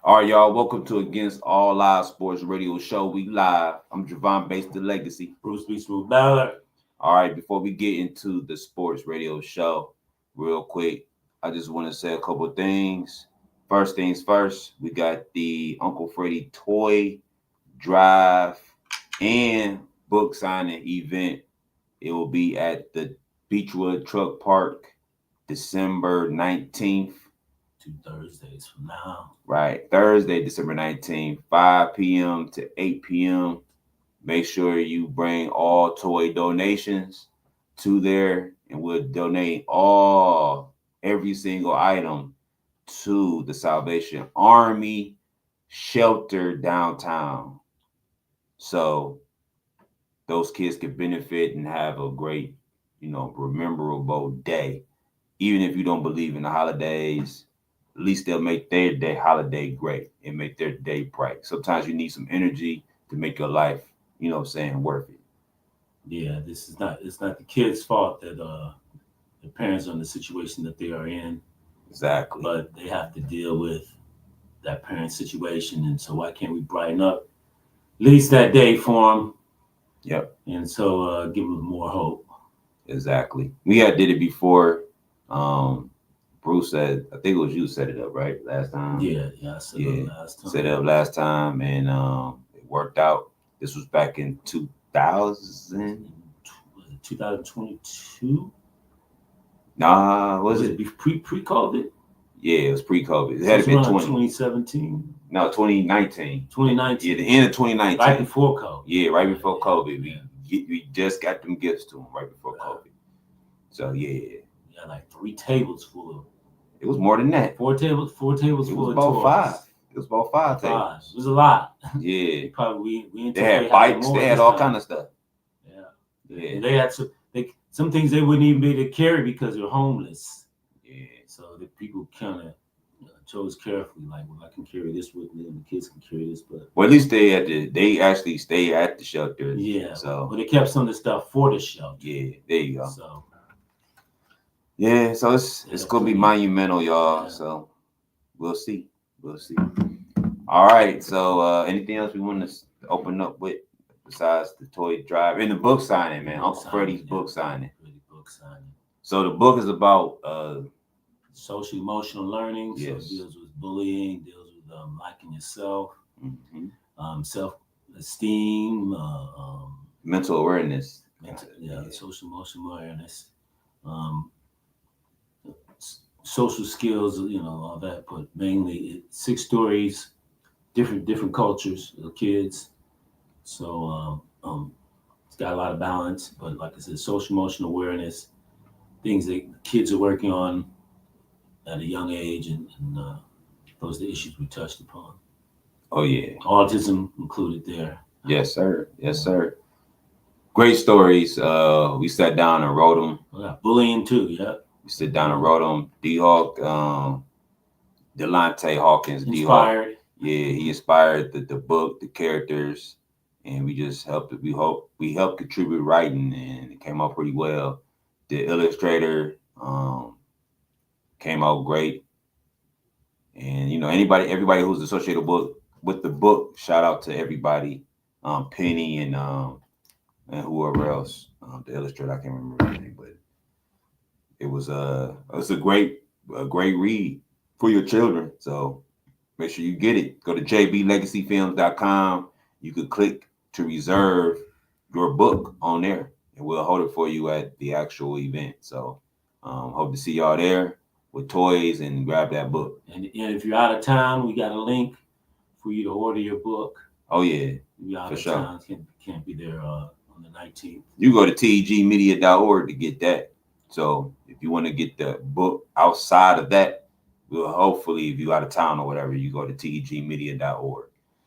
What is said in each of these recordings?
All right, y'all. Welcome to Against All Live Sports Radio Show. We live. I'm Javon Bates, the Legacy. Bruce B. Smooth Ballard. All right, before we get into the sports radio show, real quick, I just want to say a couple of things. First things first, we got the Uncle Freddie Toy Drive and book signing event. It will be at the Beechwood Truck Park, December 19th. 2 Thursdays from now. Right, Thursday, December 19th, 5 p.m. to 8 p.m. Make sure you bring all toy donations to there, and we'll donate every single item to the Salvation Army shelter downtown. So those kids can benefit and have a great, rememberable day. Even if you don't believe in the holidays, at least they'll make their day holiday great and make their day bright. Sometimes you need some energy to make your life, worth it. Yeah, it's not the kids' fault that the parents are in the situation that they are in, Exactly. but they have to deal with that parent situation. And so why can't we brighten up at least that day for them? Yep. And so give them more hope. Exactly. We had did it before. Bruce said, I think it was you set it up, right? Last time. Yeah, I set it up last time. Set it up last time, and it worked out. This was back in 2000. 2022? Nah, was it pre-COVID? Yeah, it was pre-COVID. It had to be 2017. No, 2019. 2019. Yeah, the end of 2019. Right before COVID. Yeah, right before COVID. We just got them gifts to him right before COVID. So yeah. Yeah, like 3 tables full of. It was more than that. 4 tables full of toys. It was about 5. It was about 5 tables. It was a lot. Yeah. we they had bikes. They had all kind of stuff. Yeah. And they had some things they wouldn't even be able to carry because they're homeless. Yeah. So the people kind of chose carefully, like, well, I can carry this with me, and the kids can carry this. But at least they actually stay at the shelter. Yeah. So but they kept some of the stuff for the shelter. Yeah. There you go. So. Yeah, so it's gonna be monumental, y'all. Yeah. So we'll see. All right. So anything else we want to open up with besides the toy drive and the book signing, man? Uncle Freddie's book signing. So the book is about social emotional learning. Yes. So it deals with bullying, deals with liking yourself, self-esteem, mental awareness. Social emotional awareness. Social skills, all that, but mainly 6 stories, different cultures of kids. So it's got a lot of balance, but like I said, social emotional awareness, things that kids are working on at a young age, and those are the issues we touched upon. Oh yeah, autism included there. Yes, sir. Yes, sir. Great stories. We sat down and wrote them. Yeah, bullying too. Yeah. We sit down and wrote them. D-Hawk, Delonte Hawkins. Inspired. D-Hawk. Yeah, he inspired the book, the characters, and we just helped. We helped contribute writing, and it came out pretty well. The illustrator came out great, and everybody who's associated with the book. Shout out to everybody, Penny and whoever else, the illustrator. I can't remember his name, but it was a great read for your children. So make sure you get it. Go to jblegacyfilms.com. You could click to reserve your book on there, and we'll hold it for you at the actual event. So hope to see y'all there with toys and grab that book. And if you're out of town, we got a link for you to order your book. Oh yeah, if you're out of town, can't be there on the 19th. You go to tegmedia.org to get that. So if you want to get the book outside of that, we'll hopefully, if you out of town or whatever, you go to tegmedia.org.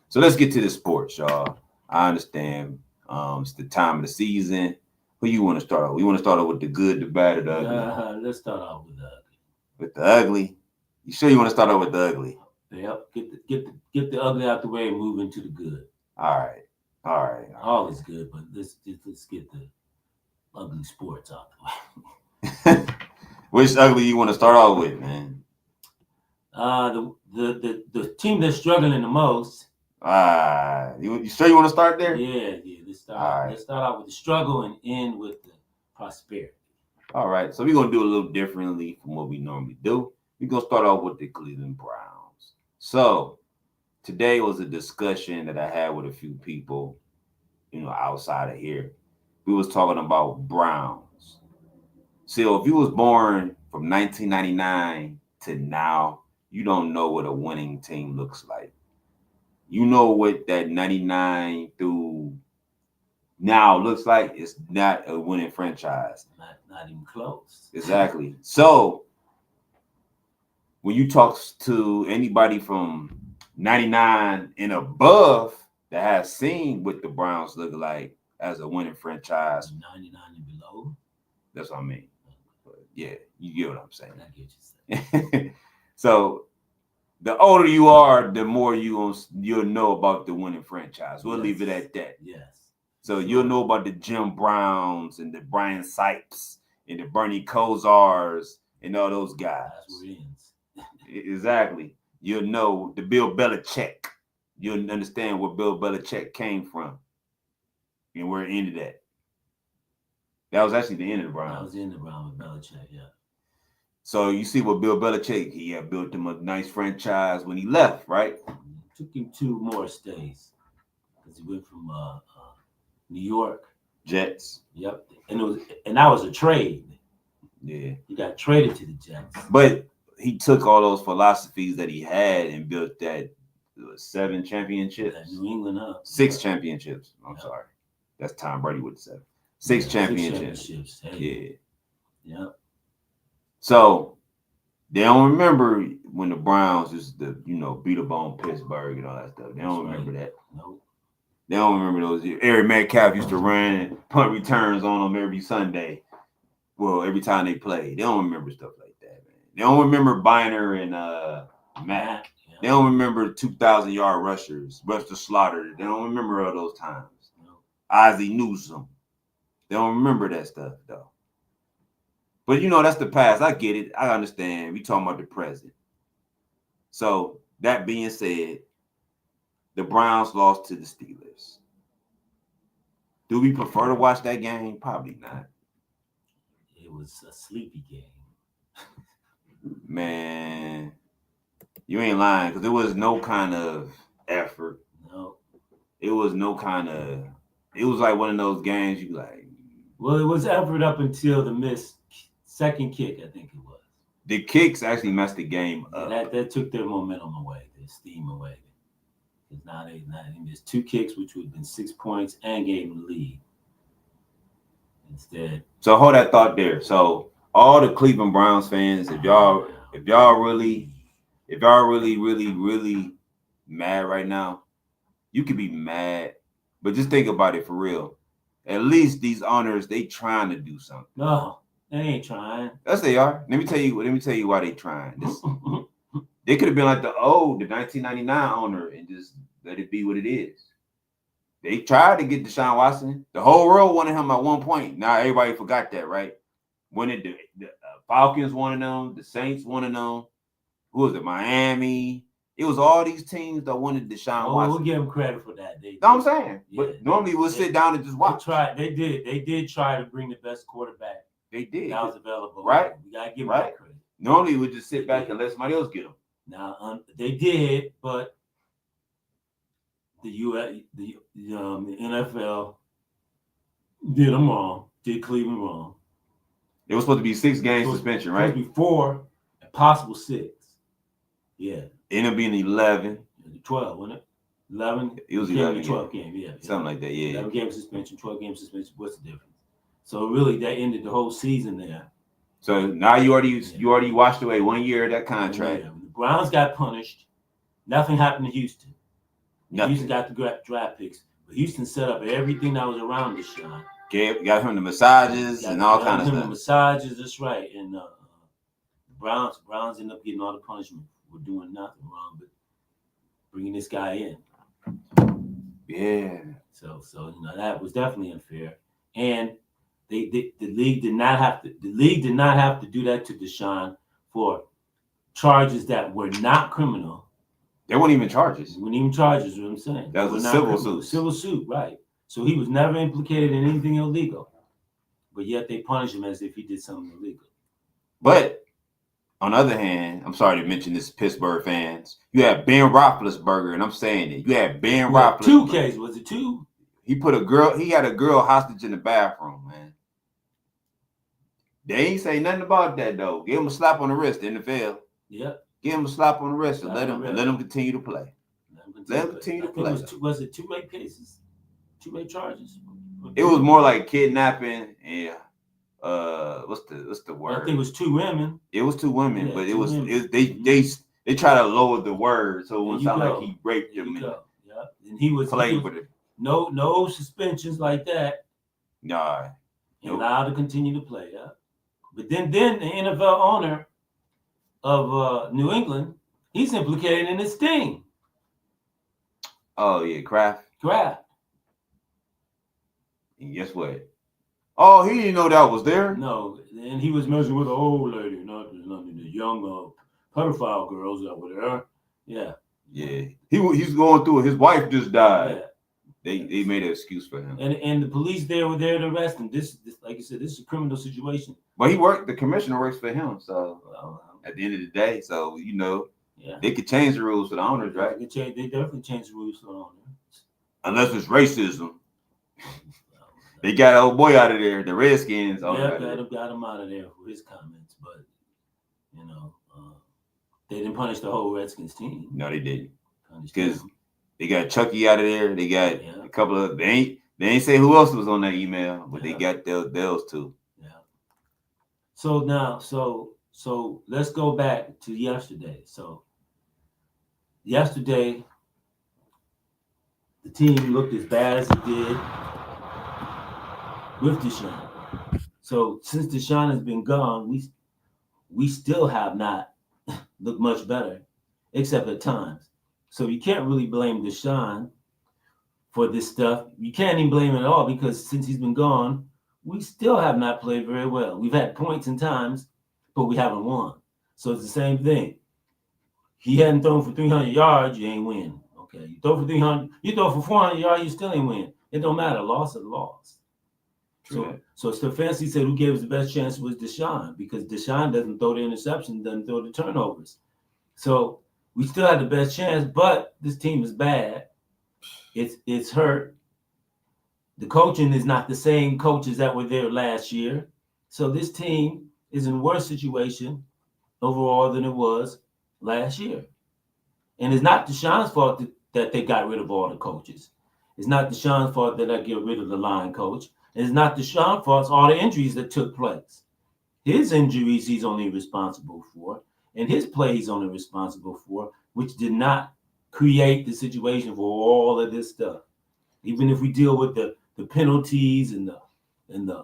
So let's get to the sports, y'all. I understand it's the time of the season. Who you want to start off? We want to start off with the good, the bad, or the ugly? Let's start off with the ugly. With the ugly? You sure you want to start off with the ugly? Yep. Get the ugly out the way and move into the good. All right. All is good, but let's get the ugly sports out the way. Which ugly you want to start off with, man? The team that's struggling the most. You sure you want to start there? Yeah. Let's start. All right. Let's start out with the struggle and end with the prosperity. All right. So we're gonna do a little differently from what we normally do. We're gonna start off with the Cleveland Browns. So today was a discussion that I had with a few people, outside of here. We was talking about Browns. So if you was born from 1999 to now, you don't know what a winning team looks like. You know what that 99 through now looks like. It's not a winning franchise. Not even close. Exactly. So when you talk to anybody from 99 and above that has seen what the Browns look like as a winning franchise, 99 and below. That's what I mean. But yeah, you get what I'm saying. I get you saying. So the older you are, the more you'll know about the winning franchise. We'll leave it at that. Yes. So you'll know about the Jim Browns and the Brian Sipes and the Bernie Kosars and all those guys. That's where it ends. Exactly. You'll know the Bill Belichick. You'll understand where Bill Belichick came from and where it ended at. That was actually the end of the Browns. That was the end of the Browns with Belichick, yeah. So you see what Bill Belichick, he had built him a nice franchise when he left, right? It took him 2 more stays because he went from New York Jets. Yep, and that was a trade. Yeah, he got traded to the Jets. But he took all those philosophies that he had and built that 7 championships. That New England up. 6 championships. I'm sorry, that's Tom Brady with the 7. 6 championships. 6 championships. Hey. Yeah. So they don't remember when the Browns used to, beat up on Pittsburgh and all that stuff. They don't remember that. Nope. They don't remember those years. Eric Metcalf used to run punt returns on them every Sunday. Well, every time they played. They don't remember stuff like that, man. They don't remember Biner and Mack. Yeah. They don't remember 2,000-yard rushers, Buster Slaughter. They don't remember all those times. No. Ozzie Newsome. They don't remember that stuff, though. But, that's the past. I get it. I understand. We talking about the present. So, that being said, the Browns lost to the Steelers. Do we prefer to watch that game? Probably not. It was a sleepy game. Man, you ain't lying, because there was no kind of effort. No. It was no kind of... It was like one of those games you like... Well, it was effort up until the missed second kick, I think it was. The kicks actually messed the game up. That took their momentum away, their steam away. Because now they missed 2 kicks, which would have been 6 points, and gave them the lead. Instead. So hold that thought there. So all the Cleveland Browns fans, if y'all really mad right now, you could be mad, but just think about it for real. At least these owners, they trying to do something. No, they ain't trying. Yes, they are. Let me tell you why they trying. They could have been like the 1999 owner and just let it be what it is. They tried to get Deshaun Watson. The whole world wanted him at one point. Now everybody forgot that, right? When the Falcons wanted them, the Saints wanted them. Who was it? Miami. It was all these teams that wanted Deshaun Watson. We'll give them credit for that. Know what I'm saying? Yeah, but normally we'll sit down and just watch. They did try to bring the best quarterback. They did. That was available. Right. We gotta give them that credit. Normally we'll just sit back and let somebody else get them. Now they did, but the NFL did them wrong. Did Cleveland wrong? It was supposed to be 6-game suspension, right? Supposed to be 4, and possible 6. Yeah. Ended up being 11. 12, wasn't it? 11. It was 11. 12 game, yeah. Something like that, yeah. 11-game suspension, 12-game suspension. What's the difference? So really, that ended the whole season there. So now you already washed away 1 year of that contract. Yeah. The Browns got punished. Nothing happened to Houston. Nothing. Houston got the draft picks, but Houston set up everything that was around Deshaun. Got him the massages and all kind of stuff. The massages, that's right. And Browns ended up getting all the punishment for doing nothing wrong, but bringing this guy in. Yeah. So that was definitely unfair, and the league did not have to do that to Deshaun for charges that were not criminal. There weren't even charges. It weren't even charges, is what I'm saying. That They was were a not civil criminal. suit. Civil suit, right. So he was never implicated in anything illegal. But yet they punish him as if he did something illegal. But on the other hand, I'm sorry to mention this, Pittsburgh fans. You have Ben Roethlisberger, and I'm saying it. You had Ben Roethlisberger. 2 cases. Was it 2? He had a girl hostage in the bathroom, man. They ain't say nothing about that though. Give him a slap on the wrist, the NFL. Yep. Give him a slap on the wrist and let him continue to play. Let him continue to play. Was it 2 rape cases? 2 rape charges? It was more like kidnapping and what's the word? I think it was 2 women. It was 2 women, Yeah, but they try to lower the word so it won't sound like he raped them. Yeah, and he was played with it. No suspensions like that. Nah, allowed to continue to play. Yeah, but then the NFL owner of New England, he's implicated in this thing. Oh yeah, Kraft. And guess what? Oh, he didn't know that was there. No, and he was messing with an old lady, not the young pedophile girls that were there. Yeah. Yeah. He's going through it. His wife just died. Yeah. They made an excuse for him. And the police there were there to arrest him. This like you said, this is a criminal situation. Well, the commissioner works for him, so at the end of the day, so they could change the rules for the owners, right? They definitely change the rules for the owners. Unless it's racism. They got old boy out of there, the Redskins. Got him out of there for his comments, but they didn't punish the whole Redskins team. No, they didn't. Because they got Chucky out of there. They got a couple of they ain't say who else was on that email, but they got those 2. Yeah. So now, so let's go back to yesterday. So yesterday, the team looked as bad as it did with Deshaun. So since Deshaun has been gone, we still have not looked much better, except at times. So you can't really blame Deshaun for this stuff. You can't even blame him at all because since he's been gone, we still have not played very well. We've had points and times, but we haven't won. So it's the same thing. He hadn't thrown for 300 yards, you ain't win. Okay, you throw for 400 yards, you still ain't win. It don't matter. Loss is loss. So Stefanski said who gave us the best chance was Deshaun because Deshaun doesn't throw the interception, doesn't throw the turnovers. So we still had the best chance, but this team is bad. It's hurt. The coaching is not the same coaches that were there last year. So this team is in a worse situation overall than it was last year. And it's not Deshaun's fault that they got rid of all the coaches. It's not Deshaun's fault that I get rid of the line coach. It's not Deshaun's fault. It's all the injuries that took place. His injuries he's only responsible for, and his play he's only responsible for, which did not create the situation for all of this stuff. Even if we deal with the penalties and the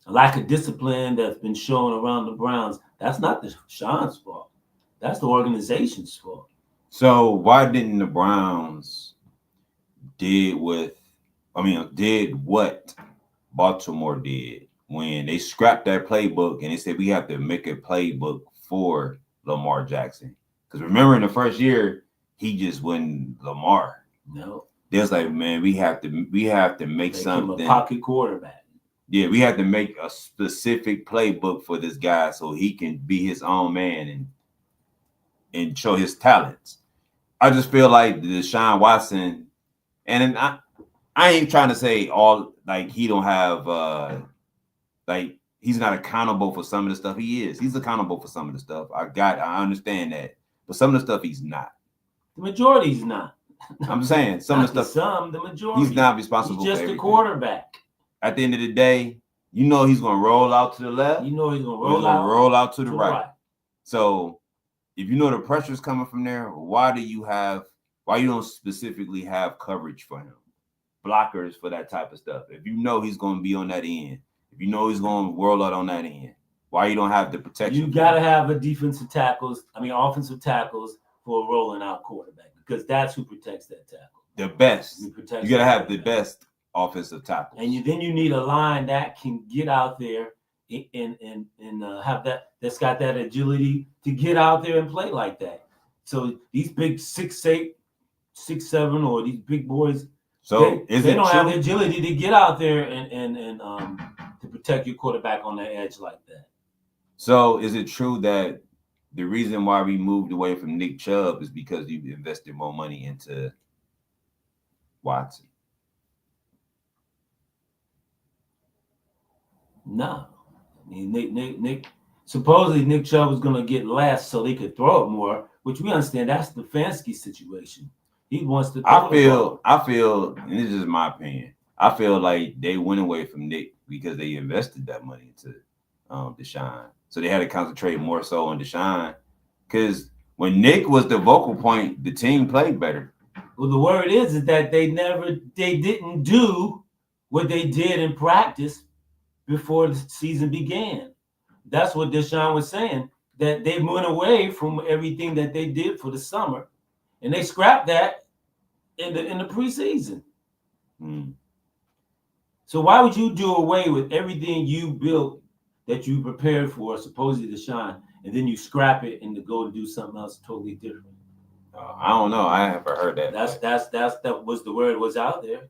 lack of discipline that's been shown around the Browns, that's not Deshaun's fault. That's the organization's fault. So why didn't the Browns did what Baltimore did when they scrapped their playbook and they said we have to make a playbook for Lamar Jackson? Because remember in the first year, he just wasn't Lamar. No. They was like, man, we have to make something. A pocket quarterback. Yeah, we have to make a specific playbook for this guy so he can be his own man and show his talents. I just feel like Deshaun Watson, and I ain't trying to say all like he don't have like he's not accountable for some of the stuff. He is. He's accountable for some of the stuff. I understand that, but some of the stuff he's not. The majority's not. I'm saying some of the stuff. The majority. He's not responsible. He's just for a quarterback. At the end of the day, he's gonna roll out to the left. He's gonna roll out to the right. So if you know the pressure's coming from there, why you don't specifically have coverage for him? Blockers for that type of stuff. If you know he's gonna be on that end, if you know he's gonna roll out on that end, why you don't have the protection? You gotta have offensive tackles for a rolling out quarterback because that's who protects that tackle. The best. You gotta have the best offensive tackles. And then you need a line that can get out there and have that's got that agility to get out there and play like that. So these big 6'8", 6'7", or these big boys, So they don't have the agility to get out there and to protect your quarterback on the edge like that. So is it true that the reason why we moved away from Nick Chubb is because you invested more money into Watson? No, I mean Nick. Supposedly Nick Chubb was going to get less so they could throw it more, which we understand that's the Stefanski situation. He wants to. I feel, and this is my opinion. I feel like they went away from Nick because they invested that money into Deshaun, so they had to concentrate more so on Deshaun. Because when Nick was the vocal point, the team played better. Well, the word is that they didn't do what they did in practice before the season began. That's what Deshaun was saying, that they went away from everything that they did for the summer, and they scrapped that in the preseason. So why would you do away with everything you built that you prepared for, supposedly Deshaun, and then you scrap it and to go to do something else totally different? I don't know. I haven't heard that. That was the word was out there.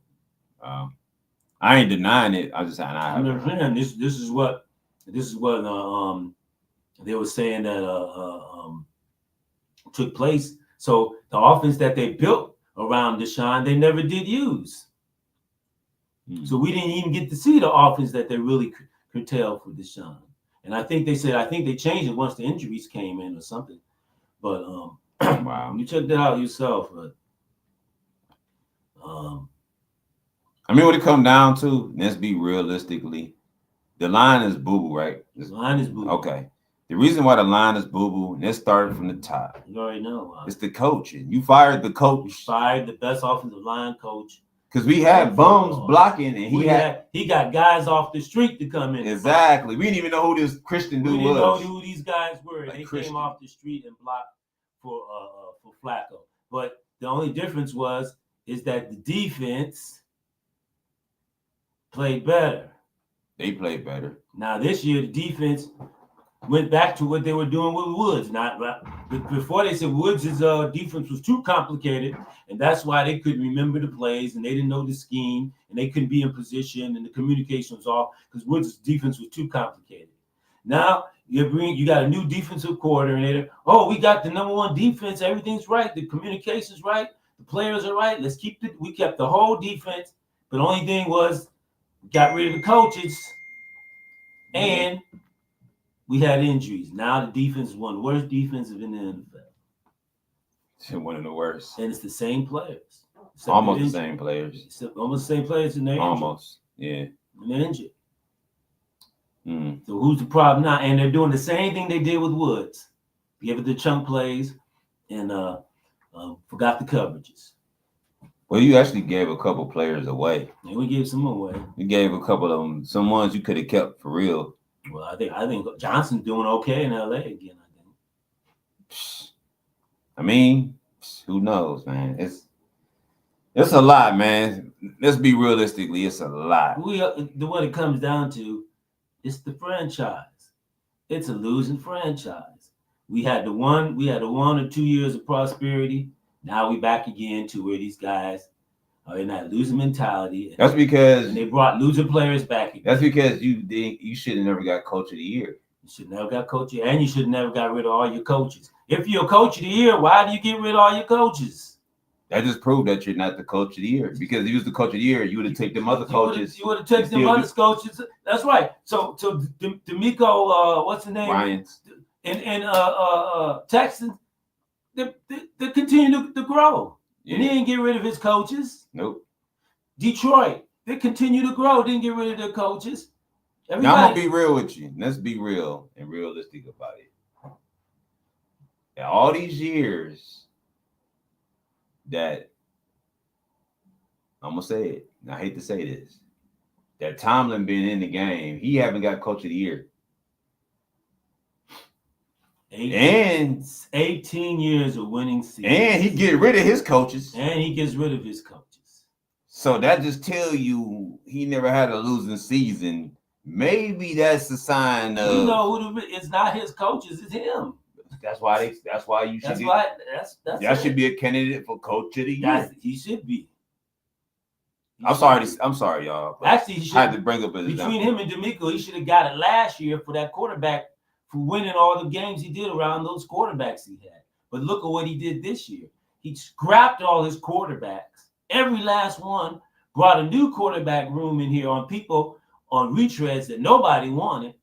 I ain't denying it. I just saying this is what they were saying that took place. So the offense that they built around Deshaun, they never did use. So we didn't even get to see the offense that they really curtailed for Deshaun. And I think they changed it once the injuries came in or something. But wow, you check that out yourself. But I mean, what it come down to, let's be realistically, the line is boo-boo, right? The line is boo-boo. Okay. The reason why the line is boo-boo, and it started from the top. You already know. It's the coaching. You fired the coach. You fired the best offensive line coach. Because we had bums blocking, and he got guys off the street to come in. Exactly. We didn't even know who this Christian dude was. We didn't know who these guys were. They came off the street and blocked for Flacco. But the only difference is that the defense played better. They played better. Now this year the defense went back to what they were doing with Woods. Before they said Woods' defense was too complicated, and that's why they couldn't remember the plays and they didn't know the scheme and they couldn't be in position and the communication was off because Woods' defense was too complicated. Now you got a new defensive coordinator. Oh, we got the number one defense. Everything's right. The communication's right. The players are right. We kept the whole defense, but the only thing was we got rid of the coaches and we had injuries. Now the defense is one of the worst defensive in the NFL. One of the worst. And it's the same players. Almost the same players. Almost the same players in their almost, yeah. And they're injured. So who's the problem now? And they're doing the same thing they did with Woods. Give it the chunk plays and forgot the coverages. Well, you actually gave a couple players away. And we gave some away. We gave a couple of them, some ones you could have kept for real. Well, I think Johnson's doing okay in LA again. I mean, who knows, man? It's a lot, man. Let's be realistically, it's a lot. What it comes down to, it's the franchise. It's a losing franchise. We had the 1 or 2 years of prosperity. Now we back again to where these guys are in that losing mentality. That's because they brought losing players back again. That's because you should have never got coach of the year. You should never got coach of the year, and you should never got rid of all your coaches. If you're a coach of the year, why do you get rid of all your coaches? That just proved that you're not the coach of the year. Because if you was the coach of the year, you would have taken them other coaches. You would have taken them other coaches. That's right. So D'Amico, what's the name? Ryans. And Texans, they continue to grow. Yeah. And he didn't get rid of his coaches. Nope. Detroit, they continue to grow. Didn't get rid of their coaches. Now I'm gonna be real with you. Let's be real and realistic about it. Now, all these years that I'm gonna say it, and I hate to say this, that Tomlin been in the game, he haven't got coach of the year. 18 years of winning seasons. And he get rid of his coaches. And he gets rid of his coaches. So that just tell you he never had a losing season maybe that's a sign of. You know who it's not his coaches, it's him. That's why you should. That should be a candidate for coach of the year. He should be. I'm sorry, y'all. Actually, he should. I had to bring up between him and DeMeco, he should have got it last year for that quarterback for winning all the games he did around those quarterbacks he had. But look at what he did this year. He scrapped all his quarterbacks, every last one, brought a new quarterback room in here on retreads that nobody wanted.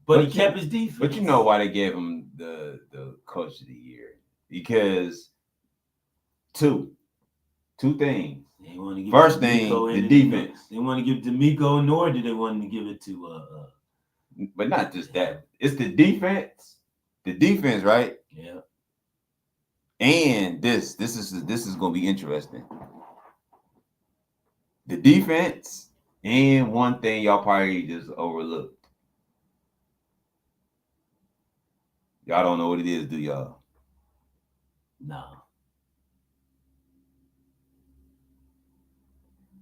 But he kept his defense. But you know why they gave him the coach of the year? Because two things. First thing, the defense. They want to give DeMeco, nor did they want to give it to but not just that. It's the defense. The defense, right? Yeah. And this is gonna be interesting. The defense and one thing y'all probably just overlooked. Y'all don't know what it is, do y'all? No.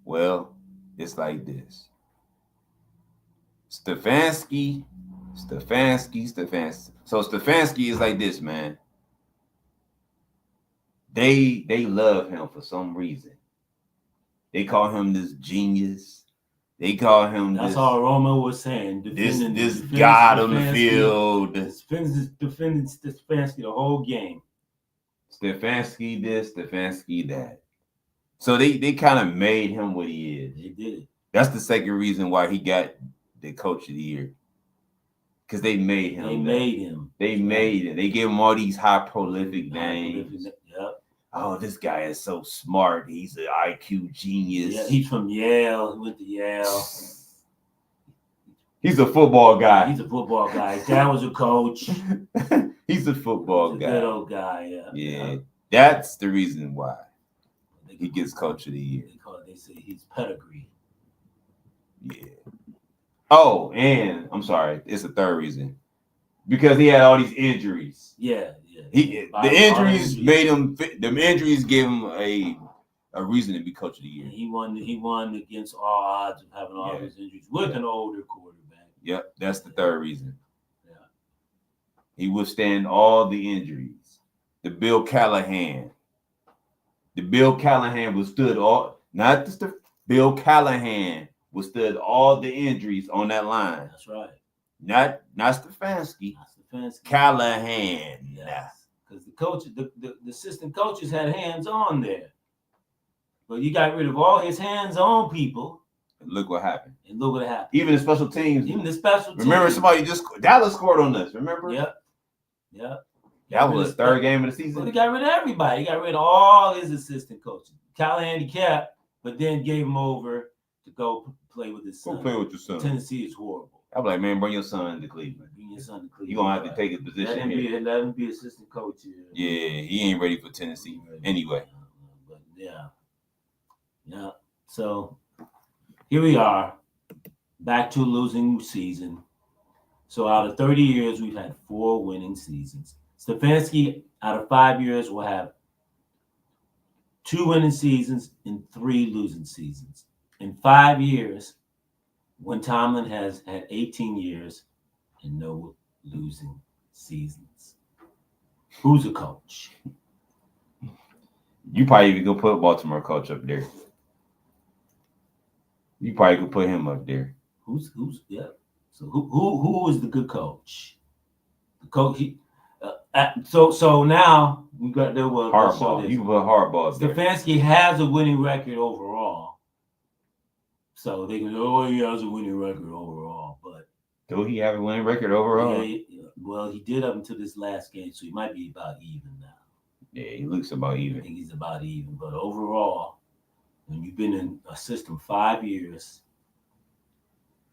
Well, it's like this. Stefanski. So Stefanski is like this, man. They love him for some reason. They call him this genius. They call him That's all Romo was saying. This god on the field. Defending Stefanski the whole game. Stefanski this, Stefanski that. So they kind of made him what he is. They did. That's the second reason why he got the coach of the year. Because they made him. They made it. They gave him all these high prolific names. Yep. Oh, this guy is so smart. He's an IQ genius. Yeah, he's from Yale. He went to Yale. He's a football guy. His dad was a coach. He's a football guy. Good old guy, yeah. Yeah. That's the reason why he gets coach of the year. They say he's pedigree. Yeah. Oh, and I'm sorry, it's a third reason. Because he had all these injuries. Yeah. The injuries made him. The injuries gave him a reason to be coach of the year. He won against all odds of having all those injuries with an older quarterback. Yep, that's the third reason. Yeah, he withstand all the injuries. The Bill Callahan withstood all. Not just the Bill Callahan withstood all the injuries on that line. That's right. Not Stefanski. Callahan. Yes. Because the coach, the assistant coaches had hands on there. But you got rid of all his hands-on people. And look what happened. Even the special teams. Remember, somebody Dallas scored on us. Remember? Yep. That was the third game of the season. Well, he got rid of everybody. He got rid of all his assistant coaches. Callahan he kept, but then gave him over to go play with his son. Go play with your son. Tennessee is horrible. I'm like, man, bring your son to Cleveland. You're going to have to take his position here. Let him be assistant coach here. Yeah, he ain't ready for Tennessee anyway. But yeah. So here we are, back to a losing season. So out of 30 years, we've had 4 winning seasons. Stefanski, out of 5 years, will have 2 winning seasons and 3 losing seasons. In 5 years, when Tomlin has had 18 years and no losing seasons. Who's a coach? You probably even go put Baltimore coach up there. You probably could put him up there. Who's yeah. So who is the good coach? The coach. So now we got there. Harbaugh. You put Harbaugh there. Stefanski has a winning record overall. So they can go, he has a winning record overall. But do he have a winning record overall? Well, he did up until this last game, so he might be about even now. Yeah, he looks about even. I think he's about even. But overall, when you've been in a system 5 years,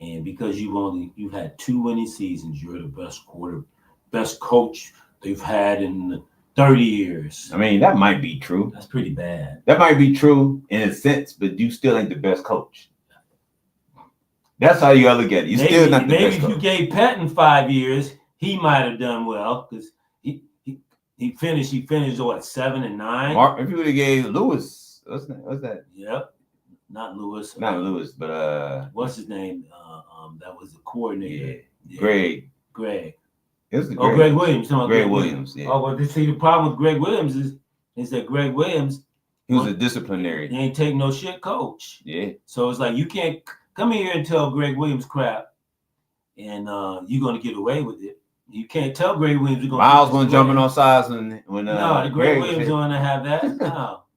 and because you've had 2 winning seasons, you're the best coach they've had in 30 years. I mean, that might be true. That's pretty bad. That might be true in a sense, but you still ain't the best coach. That's how you gotta look at it. You're still not the best coach. Maybe if you gave Patton 5 years, he might have done well because he finished what, 7 and 9. If you would have gave Lewis, what's that? Yep. Not Lewis. Not Lewis, but what's his name? That was the coordinator. Yeah. Greg. It was Greg. Greg Williams. Greg Williams. Yeah. Oh, well, see, the problem with Greg Williams is that Greg Williams, he was a disciplinary. He ain't take no shit coach. Yeah. So it's like you can't come in here and tell Greg Williams crap, and you're gonna get away with it. You can't tell Greg Williams you're gonna. Miles gonna jumping on sides when no, the Greg Williams gonna have that.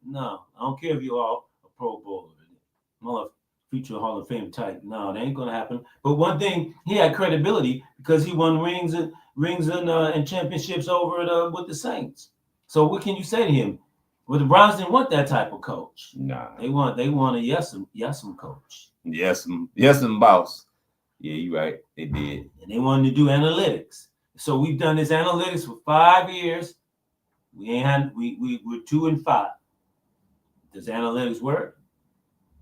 No, I don't care if you're all a Pro Bowler, no future Hall of Fame type. No, that ain't gonna happen. But one thing, he had credibility because he won rings and championships over with the Saints. So what can you say to him? Well, the Browns didn't want that type of coach. Nah, they want a yes coach. Yes, boss. Yeah, you're right. They did, and they wanted to do analytics. So we've done this analytics for 5 years. We're 2-5. Does analytics work?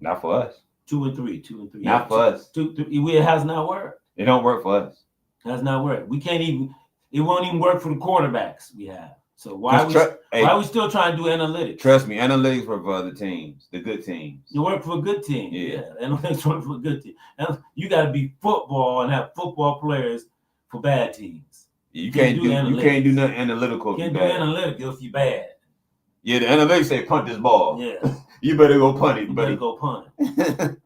Not for us. 2 and 3. Not for us. 2, 3. It has not worked. It don't work for us. It has not worked. We can't even. It won't even work for the quarterbacks we have. So why are we still trying to do analytics? Trust me, analytics work for other teams, the good teams. You work for a good team. Yeah. Analytics work for a good team. And you got to be football and have football players for bad teams. You can't do nothing analytical. You can't do analytical if you're bad. Yeah, the analytics say punt this ball. Yeah. You better go punt it, buddy. You better go punt it.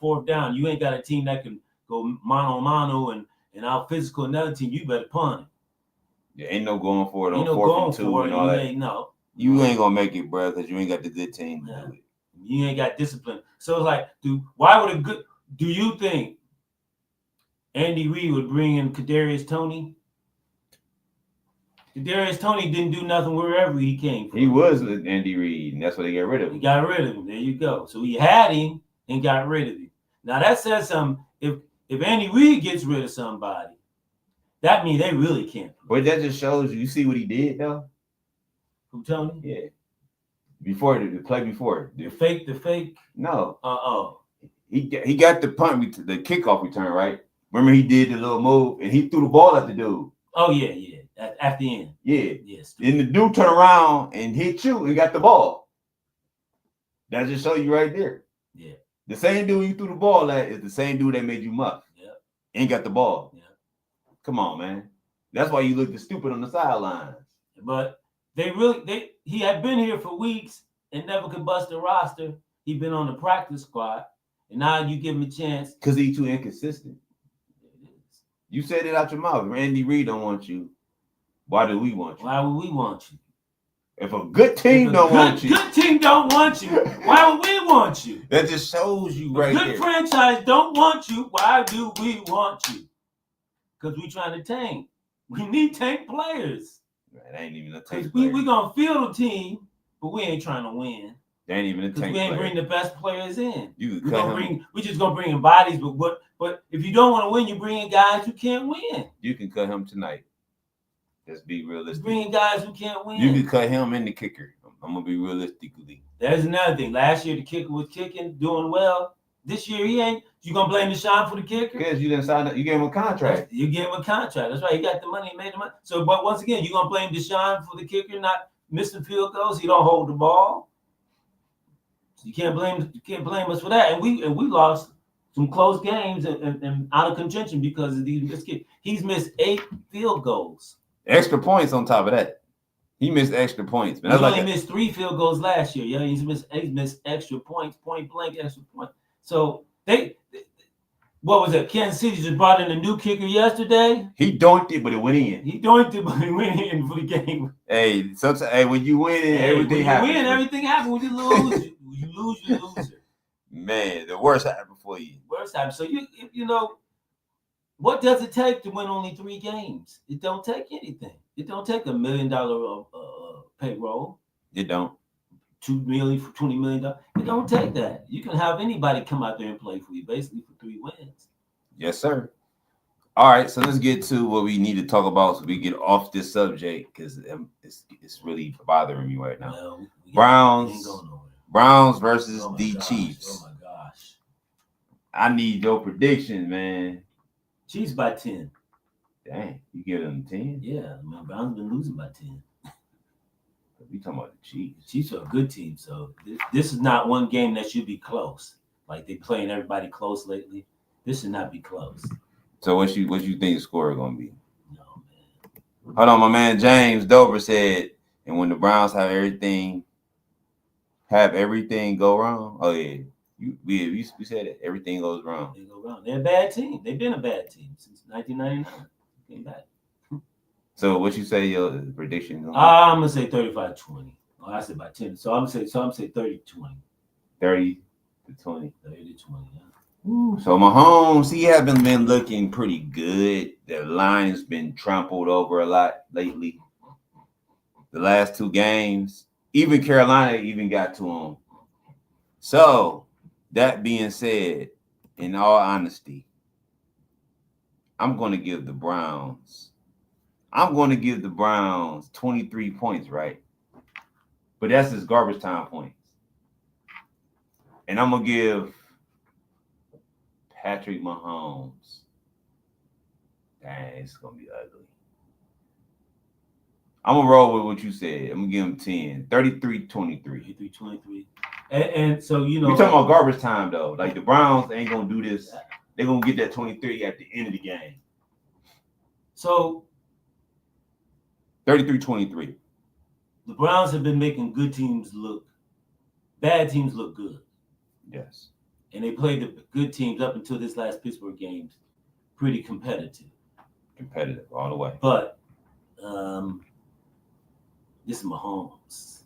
Fourth down, you ain't got a team that can go mano and out physical another team. You better punt it. Yeah, ain't no going for it on ain't no 4th and 2 and all that. You ain't gonna make it, bro, because you ain't got the good team to do it. You ain't got discipline. So it's like, do you think Andy Reid would bring in Kadarius Toney? Kadarius Toney didn't do nothing wherever he came from. He was with Andy Reid, and that's why they got rid of him. He got rid of him. There you go. So he had him and got rid of him. Now that says something. If Andy Reid gets rid of somebody, that means they really can't play. But that just shows you see what he did though. Who, Tony? Yeah. Before the play before. The fake. No. He got the punt, the kickoff return, right? Remember he did the little move and he threw the ball at the dude. Oh yeah. At the end. Yeah. Yes. And the dude turned around and hit you and got the ball. That just show you right there. Yeah. The same dude you threw the ball at is the same dude that made you muff. Yeah. Ain't got the ball. Yeah. Come on, man. That's why you looked stupid on the sidelines. But he had been here for weeks and never could bust a roster. He'd been on the practice squad, and now you give him a chance. Because he's too inconsistent. You said it out your mouth. Andy Reid don't want you. Why do we want you? Why would we want you? If a good team don't want you. Good team don't want you. Why would we want you? That just shows you right there. Good franchise don't want you. Why do we want you? Because we trying to tank. We need tank players. That ain't even a tank player. We gonna field a team, but we ain't trying to win. They ain't even a tank player. We ain't bring the best players in. We just gonna bring in bodies, but if you don't want to win, you bring in guys who can't win. You can cut him tonight. Let's be realistic. Bring in guys who can't win. You can cut him and the kicker. I'm gonna be realistically. There's another thing. Last year the kicker was kicking, doing well. This year he ain't. You gonna blame Deshaun for the kicker? Because you didn't sign up. You gave him a contract. You gave him a contract. That's right. He got the money. He made the money. So, but once again, you gonna blame Deshaun for the kicker not missing field goals? He don't hold the ball. So you can't blame us for that. And we lost some close games and out of contention because of these missed kicks. He's missed 8 field goals. Extra points on top of that. He missed extra points. He only missed 3 field goals last year. Yeah, he's missed extra points, point blank extra points. So what was it? Kansas City just brought in a new kicker yesterday. He doinked it, but it went in. He doinked it, but it went in for the game. Hey, sometimes when you win, everything happens. When you win, everything happens. When you lose, you lose. Man, the worst happened for you. Worst happened. So you know, what does it take to win only 3 games? It don't take anything. It don't take $1 million payroll. It don't. $2 million for $20 million. It don't take that. You can have anybody come out there and play for you, basically for 3 wins. Yes, sir. All right, so let's get to what we need to talk about so we get off this subject because it's really bothering me right now. Well, Browns versus the Chiefs. Oh my gosh! I need your prediction, man. Chiefs by 10. Dang, you give them 10? Yeah, man. Browns been losing by 10. We talking about the Chiefs. The Chiefs are a good team, so this is not one game that should be close. Like they playing everybody close lately. This should not be close. So what you think the score is gonna be? No, man. Hold on, my man James Dover said, and when the Browns have everything go wrong. Oh yeah, we said it. Everything goes wrong. They go wrong. They're a bad team. They've been a bad team since 1999. Came back. So what you say your prediction? I'm gonna say 35-20. Oh, I said by 10. So I'm gonna say 30-20. 30-20. 30-20. Yeah. Ooh, so Mahomes, he haven't been looking pretty good. The line's been trampled over a lot lately. The last 2 games, even Carolina even got to him. So that being said, in all honesty, I'm going to give the Browns 23 points, right? But that's his garbage time points. And I'm going to give Patrick Mahomes. Dang, it's going to be ugly. I'm going to roll with what you said. I'm going to give him 10. 33-23. 23-23. And so, you know. We're talking about garbage time, though. Like, the Browns ain't going to do this. They're going to get that 23 at the end of the game. So 33-23. The Browns have been making bad teams look good. Yes. And they played the good teams up until this last Pittsburgh game pretty competitive. Competitive all the way. But this is Mahomes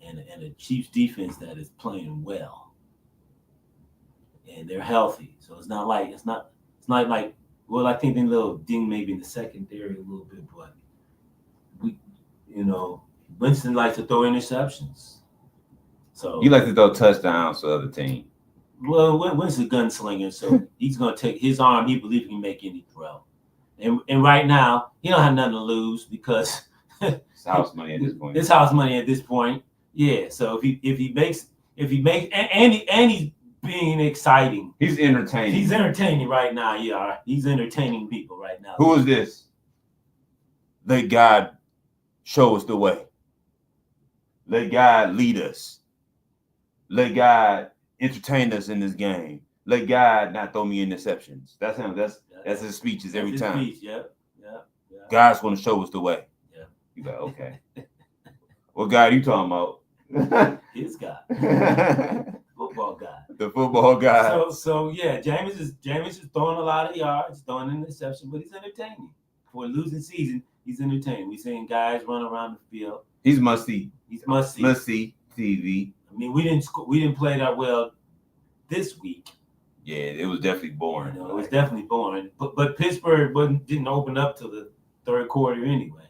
and a Chiefs defense that is playing well. And they're healthy. So it's not like well, I think they little ding maybe in the secondary a little bit, but Winston likes to throw interceptions. So you like to throw touchdowns to the other team. Well, Winston's a gunslinger, so he's gonna take his arm. He believes he can make any throw. And right now, he don't have nothing to lose because it's house money at this point. It's house money at this point. Yeah. So if he makes and he's being exciting. He's entertaining. He's entertaining right now. Yeah, he's entertaining people right now. Who is this? Let God show us the way. Let God lead us. Let God entertain us in this game. Let God not throw me interceptions. That's him. That's his speeches every time. Speech. Yeah. God's going to show us the way. Yeah. You go, okay. What God are you talking about? His God. Football guy. The football guy. So yeah, James is throwing a lot of yards, throwing an interception, but he's entertaining. For a losing season, he's entertaining. We seeing guys run around the field. He's must see. He's must see. Must see TV. I mean, we didn't play that well this week. Yeah, it was definitely boring. It was definitely boring. But Pittsburgh didn't open up till the third quarter anyway.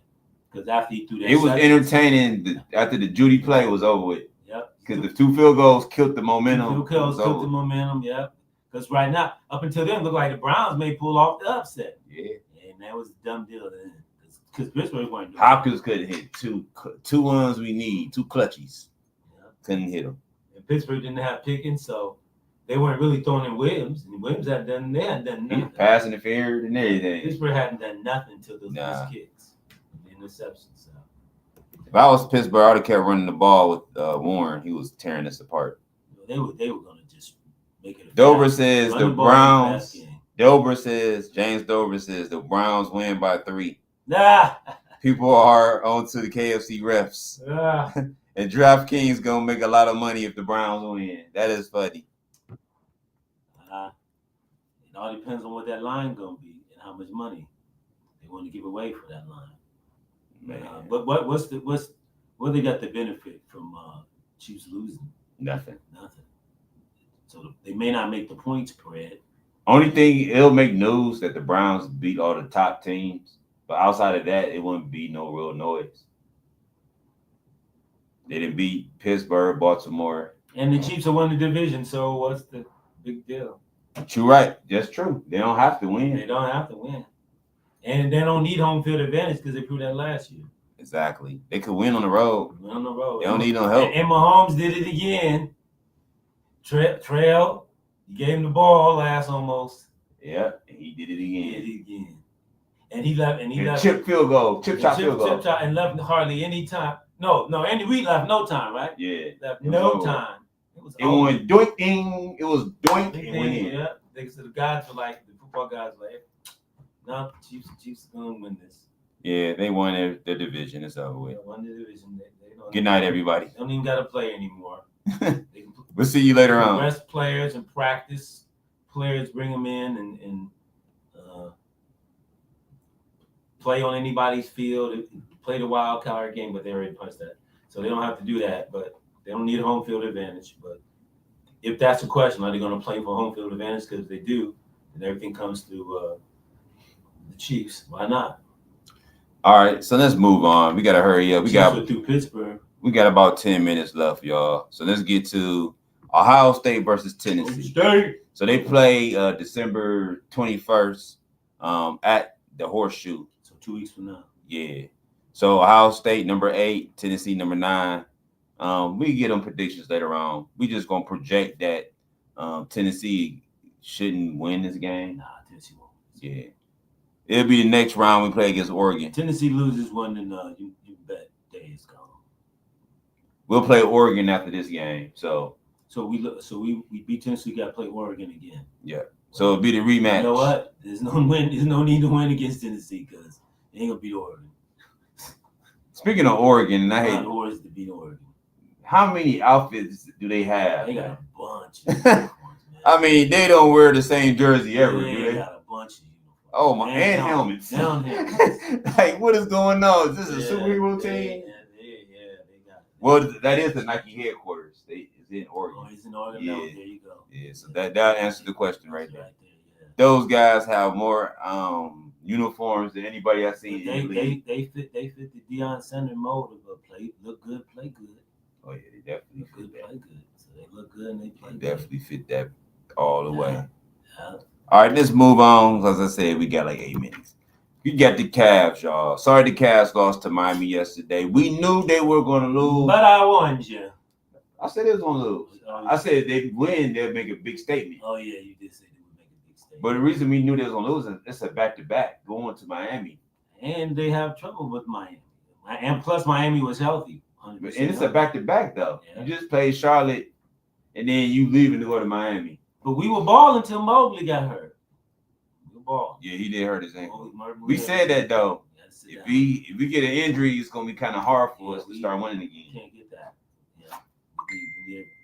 Because after he threw that, it was entertaining. After the Judy play was over with. Yep. Because the 2 field goals killed the momentum. 2 field goals killed the momentum. Yep. Because right now, up until then, it looked like the Browns may pull off the upset. Yeah. And that was a dumb deal then. Because Pittsburgh weren't doing Hopkins couldn't hit two ones we need, 2 clutchies. Yeah. Couldn't hit them. And Pittsburgh didn't have Pickens, so they weren't really throwing in Williams. And Williams hadn't done nothing. Pass interfered and everything. Pittsburgh hadn't done nothing until those kicks. The interceptions. So. If I was Pittsburgh, I would have kept running the ball with Warren. He was tearing us apart. They were going to just make it. Dover says the Browns. James Dover says the Browns win by 3. Nah. People are onto the KFC refs. And DraftKings gonna make a lot of money if the Browns win. That is funny. It all depends on what that line gonna be and how much money they want to give away for that line. Man, but what they got the benefit from Chiefs losing? Nothing. So they may not make the point spread. Only thing, it'll make news that the Browns beat all the top teams. But outside of that, it wouldn't be no real noise. They didn't beat Pittsburgh, Baltimore. And the Chiefs are winning the division, so what's the big deal? You're right. That's true. They don't have to win. They don't have to win. And they don't need home field advantage because they proved that last year. Exactly. They could win on the road. Win on the road. They don't need no help. And Mahomes did it again. Trail, he gave him the ball last almost. Yeah, he did it again. And he left. Chip field goal. Chip shot field goal. Chip shot and left hardly any time. No, Andy Reid left no time, right? Yeah. Left no time. It went doink ding. It was doink and went in. Yeah, the guys were like, the football guys were like, no, Chiefs are going to win this. Yeah, they won their division. It's over with. They won the division. They don't Good night, everybody. They don't even got to play anymore. We'll see you later on. Rest players and practice players, bring them in and play on anybody's field, play the wild card game, but they already punched that. So they don't have to do that, but they don't need home field advantage. But if that's the question, are they going to play for home field advantage? Because if they do, and everything comes to the Chiefs, why not? All right, so let's move on. We got to hurry up. We got through Pittsburgh. We got about 10 minutes left, y'all. So let's get to Ohio State versus Tennessee. So they play December 21st at the Horseshoe. So 2 weeks from now. Yeah. So Ohio State number 8, Tennessee number 9. We get them predictions later on. We just gonna project that Tennessee shouldn't win this game. Nah, Tennessee won't. Yeah. It'll be the next round we play against Oregon. Tennessee loses one, and you bet day is gone. We'll play Oregon after this game. So we beat Tennessee. Got to play Oregon again. Yeah. So it'll be the rematch. You know what? There's no need to win against Tennessee because they ain't gonna beat Oregon. Speaking of Oregon, and I hate Horse to beat Oregon. How many outfits do they have? They got a bunch. Of uniforms, man. I mean, they don't wear the same jersey ever, do they? They got a bunch of uniforms. Oh my! And helmets. Down helmets. Like, what is going on? Is this a superhero team? Yeah, they got it. Well, that is the Nike headquarters. It's in Oregon. Oh, he's in Oregon. Yeah. No, there you go. Yeah, so that answers the question right there. Yeah. Those guys have more uniforms than anybody I've seen. They fit the Deion Sanders mold of look good, play good. Oh yeah, they definitely look good, that. play good. So they look good and they play good. Definitely fit that all the way. Yeah. All right, let's move on. As I said, we got like 8 minutes. You got the Cavs, y'all. Sorry the Cavs lost to Miami yesterday. We knew they were going to lose. But I warned you. I said they was going to lose. I said if they win, they'll make a big statement. Oh, yeah, you did say they would make a big statement. But the reason we knew they was going to lose is it's a back-to-back going to Miami. And they have trouble with Miami. And plus Miami was healthy. And it's a back-to-back, though. Yeah. You just played Charlotte, and then you leaving to go to Miami. But we were balling until Mobley got hurt. We were balling. Yeah, he did hurt his ankle. We said that, though. If we get an injury, it's going to be kind of hard for us to start winning again. You can't get that. Yeah.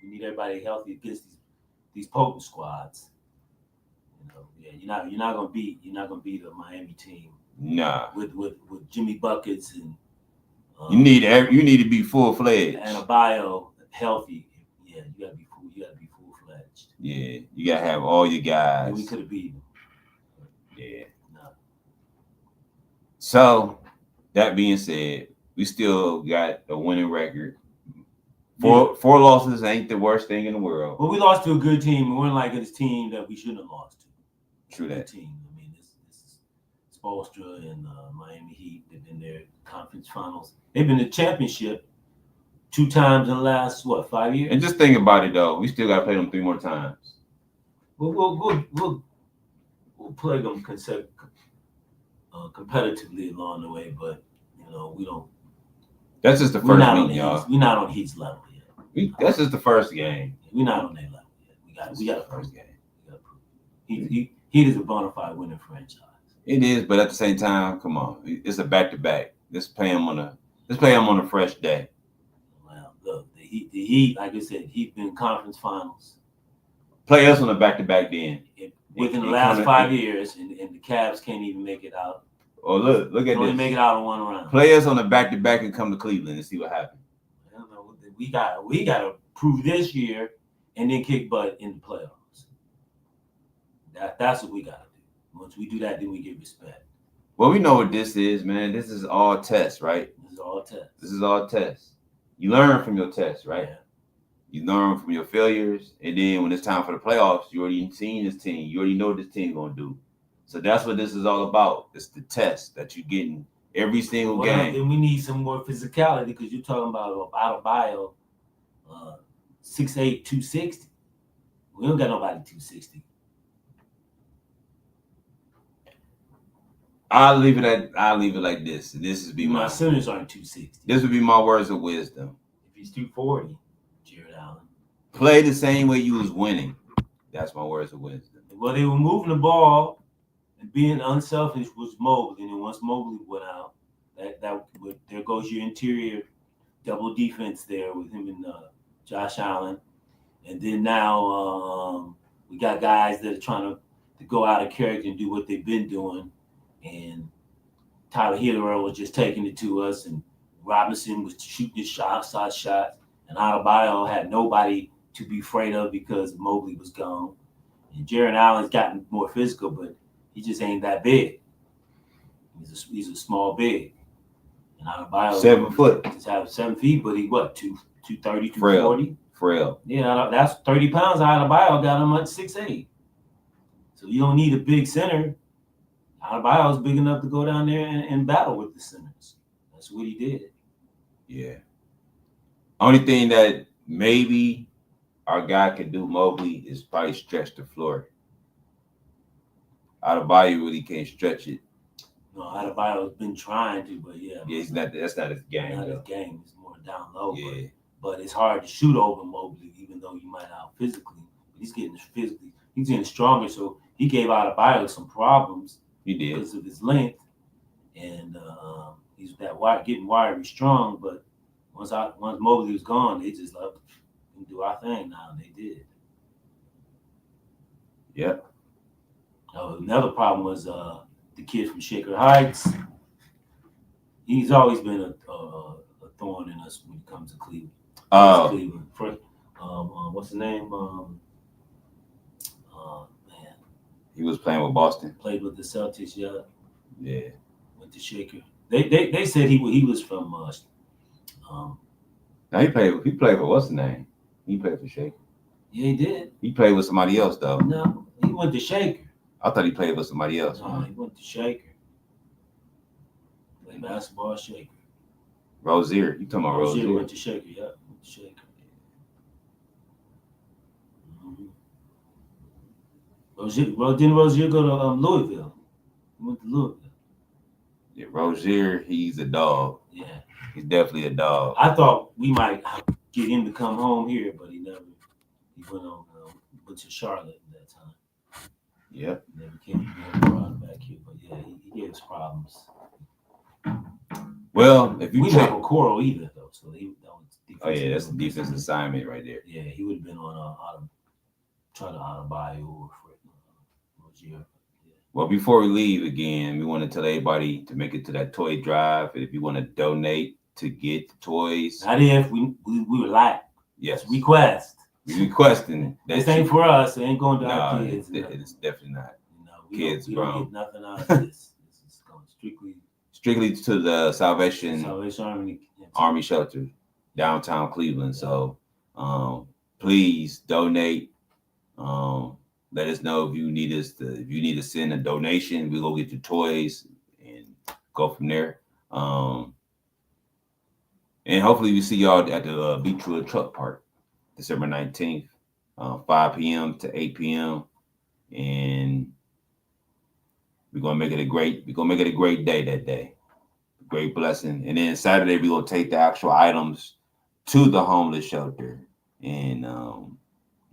We need everybody healthy against these potent squads. You know, yeah, you're not gonna beat a Miami team. Nah. With Jimmy buckets and you need to be full-fledged. And a bio healthy. Yeah, you gotta be full-fledged. Yeah, you gotta have all your guys. And we could have beaten them. Yeah. No. So that being said, we still got a winning record. Four losses ain't the worst thing in the world. Well, we lost to a good team. We weren't like this team that we shouldn't have lost to. True that. Team. I mean, this is Spoelstra and Miami Heat. They've been there conference finals. They've been to championship 2 times in the last 5 years. And just think about it though. We still got to play them 3 more times. We'll play them competitively along the way, but we don't. That's just the first meeting, y'all. We're not on Heat's level yet. That's just the first game. We're not on their level yet. We got the first game. Heat is a bona fide winning franchise. It is, but at the same time, come on, it's a back-to-back. Let's play them on a fresh day. Well, look, the Heat, like I said, Heat been conference finals. Play us on a back-to-back then. Within the last 5 years, and the Cavs can't even make it out. Oh, look at this. Only make it out in 1 round. Play us on a back-to-back and come to Cleveland and see what happens. I don't know. We got to prove this year and then kick butt in the playoffs. That's what we got to do. Once we do that, then we get respect. Well, we know what this is, man. This is all tests, right? This is all tests. You learn from your tests, right? Yeah. You learn from your failures, and then when it's time for the playoffs, you already seen this team. You already know what this team gonna do. So that's what this is all about. It's the test that you're getting every single game. Then we need some more physicality because you're talking about Adebayo, 6'8", 260. We don't got nobody 260. I'll leave it like this. This would be my Simmons aren't 260. This would be my words of wisdom. If he's 240, Jared Allen. Play the same way you was winning. That's my words of wisdom. Well, they were moving the ball and being unselfish was Mobley. And then once Mobley went out, there goes your interior double defense there with him and Josh Allen. And then now we got guys that are trying to go out of character and do what they've been doing. And Tyler Hero was just taking it to us, and Robinson was shooting his outside shots, and Adebayo had nobody to be afraid of because Mobley was gone. And Jarrett Allen's gotten more physical, but he just ain't that big. He's a small big. And Adebayo 7 foot. Just have 7 feet, but he what 230, 240? Frail. Yeah, that's 30 pounds. Adebayo got him at 6'8". So you don't need a big center. Adebayo's big enough to go down there and battle with the centers. That's what he did. Yeah. Only thing that maybe our guy could do, Mobley, is probably stretch the floor. Adebayo really can't stretch it. No, Adebayo's been trying to, but yeah. Yeah, he's not. That's not his game. Not his game. It's more down low. Yeah. But it's hard to shoot over Mobley, even though you might out physically. But he's getting stronger. So he gave Adebayo some problems. He did because of his length, and he's getting wiry strong. But once Mobley was gone, they just let him do our thing now, and they did. Yep. Another problem was the kid from Shaker Heights. He's always been a thorn in us when it comes to Cleveland. Cleveland. What's the name? Man. He was playing with Boston. Played with the Celtics, yeah. Yeah. Went to Shaker. They said he was from. Now he played for what's the name? He played for Shaker. Yeah, he did. He played with somebody else though. No, he went to Shaker. I thought he played with somebody else. No, he went to Shaker. Played basketball at Shaker. Rozier. You talking about Rozier? Went to Shaker, yeah. Went to Shaker. Mm-hmm. Didn't Rozier go to Louisville? He went to Louisville. Yeah, Rozier, he's a dog. Yeah. He's definitely a dog. I thought we might get him to come home here, but he never. He went to Charlotte at that time. Yep. Never brought back here, but yeah, he gave us problems. Well, if you we didn't have Okoro either though, so that's the defense assignment right there. Yeah, he would have been on try to Adebayo or Rozier. Yeah. Well, before we leave again, we want to tell everybody to make it to that toy drive. If you want to donate to get the toys, not if we would like. Yes, request. We requesting. This ain't for us. It ain't going to our kids. It's definitely not. We kids, we bro. Don't get nothing out of this. This is going strictly to the Salvation Army Shelter, downtown Cleveland. So, please donate. Let us know if you need to send a donation. We go get your toys and go from there. And hopefully we see y'all at the Beechwood Truck Park, December 19th, 5 p.m. to 8 p.m. And we're gonna make it a great day that day. Great blessing. And then Saturday we're gonna take the actual items to the homeless shelter and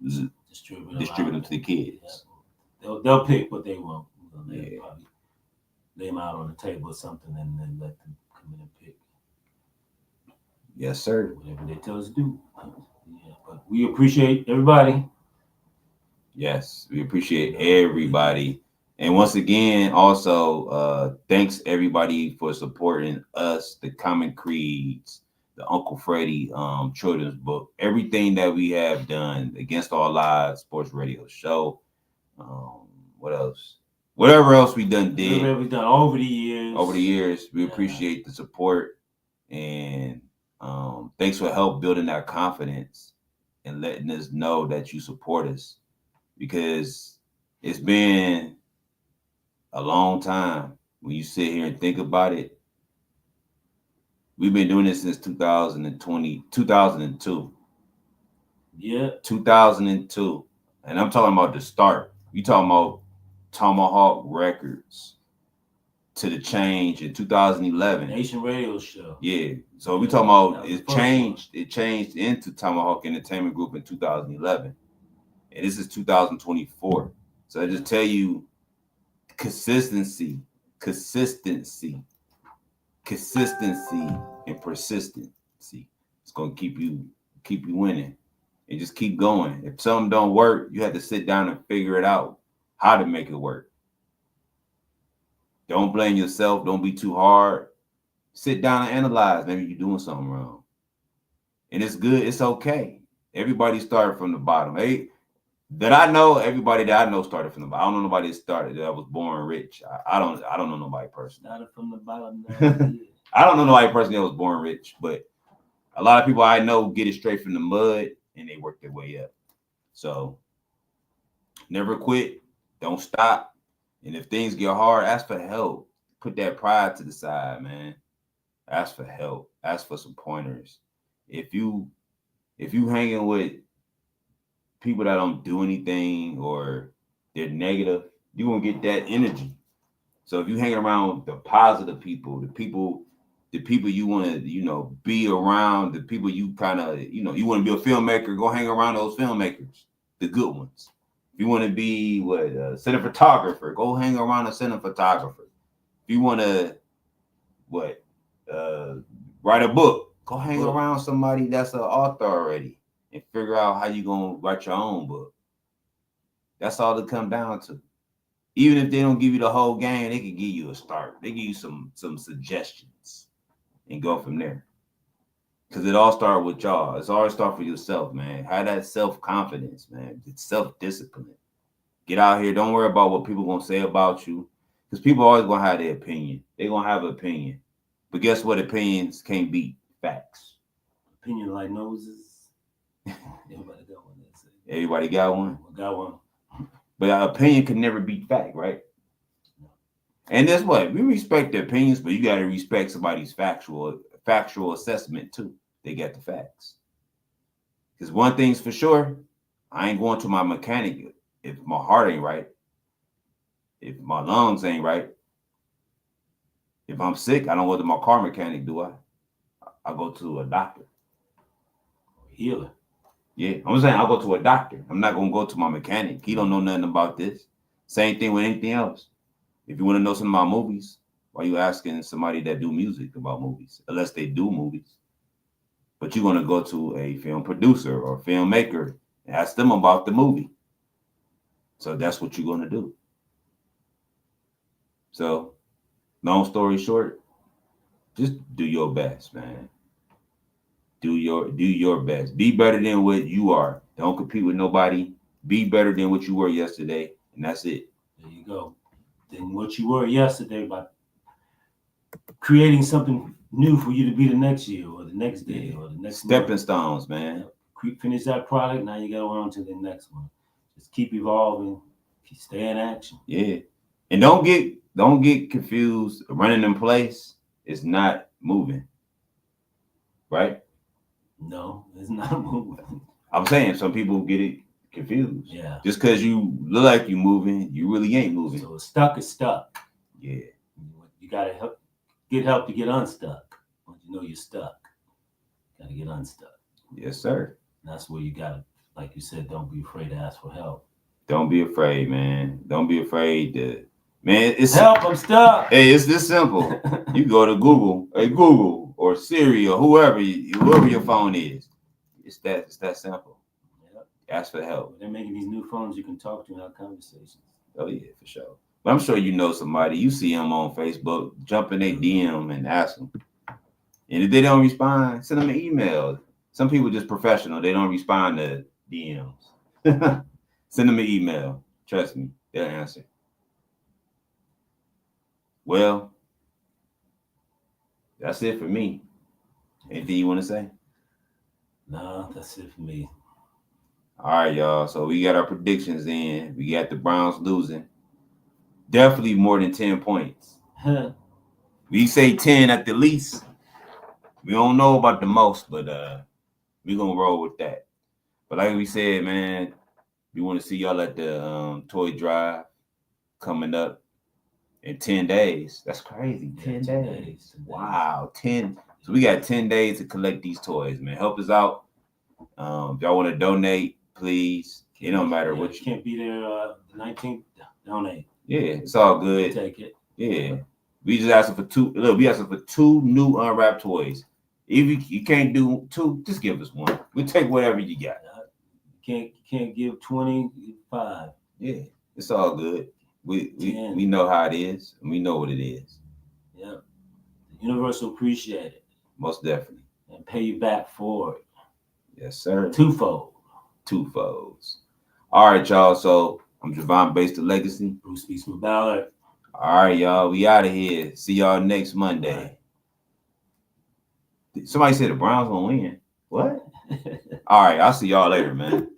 distribute them to the kids. Yeah. They'll pick what they want. They'll probably lay them out on the table or something and then let them come in and pick. Yes, sir. Whatever they tell us to do. Yeah, but we appreciate everybody. Yes, we appreciate everybody. And once again, also, thanks everybody for supporting us, the Common Creeds, the Uncle Freddie children's book, everything that we have done, Against All Odds sports radio show. What else? Whatever else we did. Whatever we've done over the years. We appreciate the support. And thanks for help building that confidence and letting us know that you support us. Because it's been a long time when you sit here and think about it. We've been doing this since 2002. Yeah. 2002. And I'm talking about the start. You talking about Tomahawk Records. to the change in 2011. Nation Radio Show. Yeah. So we talking about it changed. It changed into Tomahawk Entertainment Group in 2011, and this is 2024. So I just tell you, consistency, and persistency. It's gonna keep you winning, and just keep going. If something don't work, you have to sit down and figure it out how to make it work. Don't blame yourself. Don't be too hard. Sit down and analyze. Maybe you're doing something wrong, and it's good. It's okay. Everybody started from the bottom. Hey, everybody that I know started from the bottom. I don't know nobody that was born rich. I don't know nobody personally. Started from the bottom. I don't know nobody personally that was born rich, but a lot of people I know get it straight from the mud and they work their way up. So never quit. Don't stop. And if things get hard, ask for help. Put that pride to the side, man. Ask for help. Ask for some pointers. If you hanging with people that don't do anything or they're negative, you're gonna get that energy. So if you hang around the positive people, the people you want to, be around, the people you kind of, you want to be a filmmaker, go hang around those filmmakers, the good ones. If you want to be a cinematographer, go hang around a cinematographer. If you want to write a book, go hang around somebody that's an author already and figure out how you gonna write your own book. That's all it comes down to. Even if they don't give you the whole game, they can give you a start. They give you some suggestions and go from there. Because it all starts with y'all. It's always start for yourself, man. Have that self-confidence, man. It's self-discipline. Get out here. Don't worry about what people gonna say about you. Because people always gonna have their opinion. They're gonna have an opinion. But guess what? Opinions can't beat facts. Opinion like noses. Everybody got one. Everybody got one? Got one. But our opinion can never beat fact, right? And that's what we respect the opinions, but you got to respect somebody's factual assessment too. They got the facts. Because one thing's for sure, I ain't going to my mechanic if my heart ain't right, if my lungs ain't right. If I'm sick, I don't go to my car mechanic, do I? I go to a doctor. Healer. Yeah, I'm saying I'll go to a doctor. I'm not going to go to my mechanic. He don't know nothing about this. Same thing with anything else. If you want to know something about movies, why are you asking somebody that do music about movies? Unless they do movies. But you're going to go to a film producer or filmmaker and ask them about the movie. So that's what you're going to do. So, long story short, just do your best, man. Do your best. Be better than what you are. Don't compete with nobody. Be better than what you were yesterday, and that's it. There you go. Than what you were yesterday by creating something new for you to be the next year or the next day or the next stepping stones, man. Finish that product. Now you got to go on to the next one. Just keep evolving. Stay in action. Yeah, and don't get confused. Running in place is not moving, right? No, it's not moving. I'm saying some people get it confused. Yeah. Just because you look like you moving, you really ain't moving. So stuck is stuck. Yeah. You gotta get help to get unstuck. Once you know you're stuck, you gotta get unstuck. Yes, sir. And that's where you gotta, like you said, don't be afraid to ask for help. Don't be afraid, man. Don't be afraid to, man. It's help. I'm stuck. Hey, it's this simple. You go to Google, Google or Siri or whoever your phone is. It's that simple. Yep. Ask for help. They're making these new phones you can talk to and have conversations. Oh yeah, for sure. But I'm sure you know somebody. You see them on Facebook, jump in their DM and ask them. And if they don't respond, send them an email. Some people just professional. They don't respond to DMs. Send them an email. Trust me, they'll answer. Well, that's it for me. Anything you want to say? No, that's it for me. All right, y'all. So we got our predictions in. We got the Browns losing. Definitely more than 10 points. We say 10 at the least. We don't know about the most, but we're going to roll with that. But like we said, man, we want to see y'all at the toy drive coming up. in 10 days. That's crazy. Yeah, 10 10 days. days, 10 days. Wow. 10. So we got 10 days to collect these toys, man. Help us out. If y'all want to donate, please. It don't matter what you can't be there the 19th. Donate. Yeah, it's all good. Take it. Yeah. We just asking for two. Look, we asking for 2 new unwrapped toys. If you can't do 2, just give us 1. We'll take whatever you got. You can't give 25. Yeah, it's all good. We know how it is, and we know what it is. Yeah. The universe will appreciate it. Most definitely. And pay you back for it. Yes, sir. Twofold. All right, y'all. So I'm Javon Bates, the Legacy. Bruce Eastman Ballard. All right, y'all. We out of here. See y'all next Monday. Right. Somebody said the Browns gonna win. What? All right, I'll see y'all later, man.